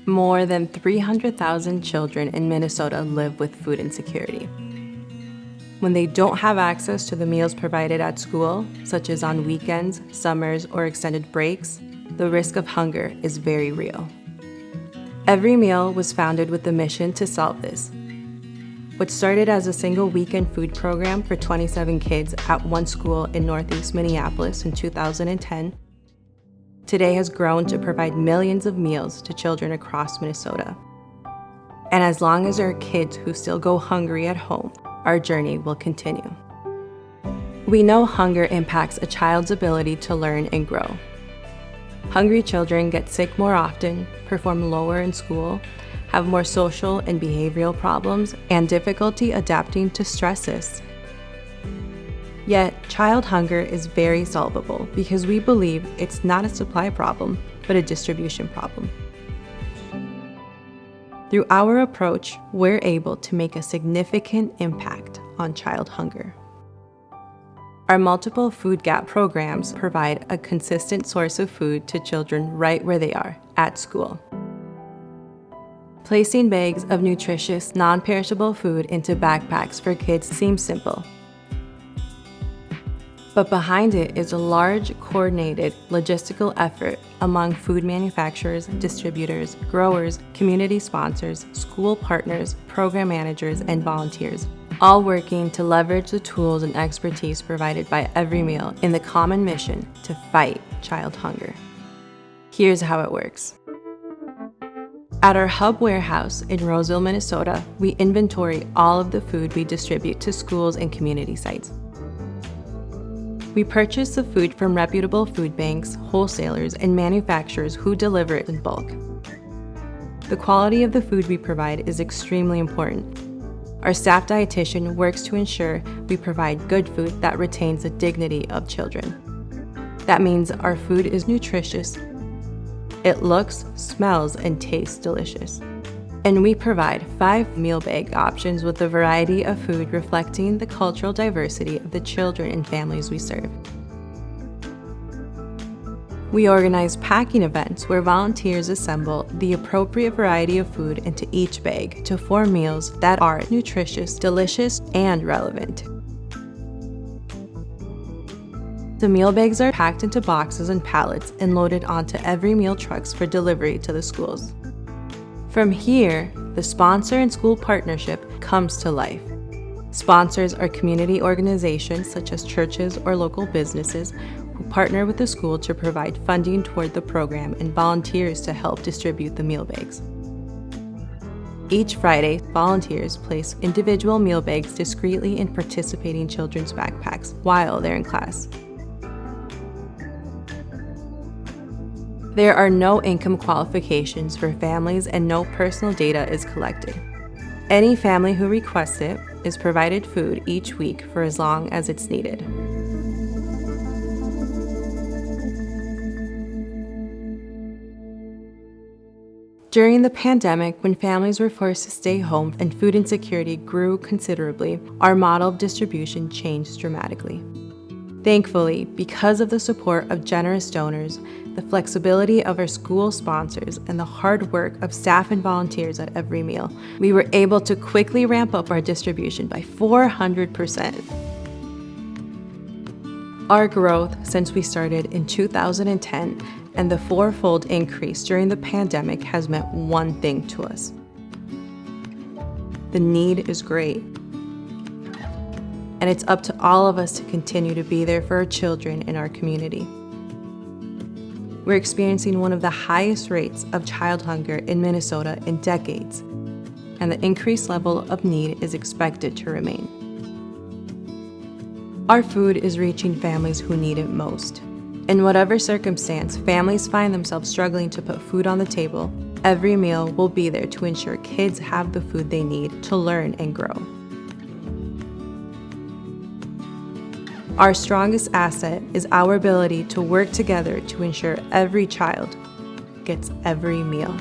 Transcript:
More than 300,000 children in Minnesota live with food insecurity. When they don't have access to the meals provided at school, such as on weekends, summers, or extended breaks, the risk of hunger is very real. Every Meal was founded with the mission to solve this. What started as a single weekend food program for 27 kids at one school in Northeast Minneapolis in 2010, today has grown to provide millions of meals to children across Minnesota. And as long as there are kids who still go hungry at home, our journey will continue. We know hunger impacts a child's ability to learn and grow. Hungry children get sick more often, perform lower in school, have more social and behavioral problems, and difficulty adapting to stresses. Yet, child hunger is very solvable because we believe it's not a supply problem, but a distribution problem. Through our approach, we're able to make a significant impact on child hunger. Our multiple food gap programs provide a consistent source of food to children right where they are, at school. Placing bags of nutritious, non-perishable food into backpacks for kids seems simple. But behind it is a large, coordinated, logistical effort among food manufacturers, distributors, growers, community sponsors, school partners, program managers, and volunteers, all working to leverage the tools and expertise provided by Every Meal in the common mission to fight child hunger. Here's how it works. At our hub warehouse in Roseville, Minnesota, we inventory all of the food we distribute to schools and community sites. We purchase the food from reputable food banks, wholesalers, and manufacturers who deliver it in bulk. The quality of the food we provide is extremely important. Our staff dietitian works to ensure we provide good food that retains the dignity of children. That means our food is nutritious. It looks, smells, and tastes delicious. And we provide 5 meal bag options with a variety of food reflecting the cultural diversity of the children and families we serve. We organize packing events where volunteers assemble the appropriate variety of food into each bag to form meals that are nutritious, delicious, and relevant. The meal bags are packed into boxes and pallets and loaded onto Every Meal trucks for delivery to the schools. From here, the sponsor and school partnership comes to life. Sponsors are community organizations such as churches or local businesses who partner with the school to provide funding toward the program and volunteers to help distribute the meal bags. Each Friday, volunteers place individual meal bags discreetly in participating children's backpacks while they're in class. There are no income qualifications for families and no personal data is collected. Any family who requests it is provided food each week for as long as it's needed. During the pandemic, when families were forced to stay home and food insecurity grew considerably, our model of distribution changed dramatically. Thankfully, because of the support of generous donors, the flexibility of our school sponsors, and the hard work of staff and volunteers at Every Meal, we were able to quickly ramp up our distribution by 400%. Our growth since we started in 2010 and the fourfold increase during the pandemic has meant one thing to us. The need is great. And it's up to all of us to continue to be there for our children in our community. We're experiencing one of the highest rates of child hunger in Minnesota in decades, and the increased level of need is expected to remain. Our food is reaching families who need it most. In whatever circumstance families find themselves struggling to put food on the table, Every Meal will be there to ensure kids have the food they need to learn and grow. Our strongest asset is our ability to work together to ensure every child gets every meal.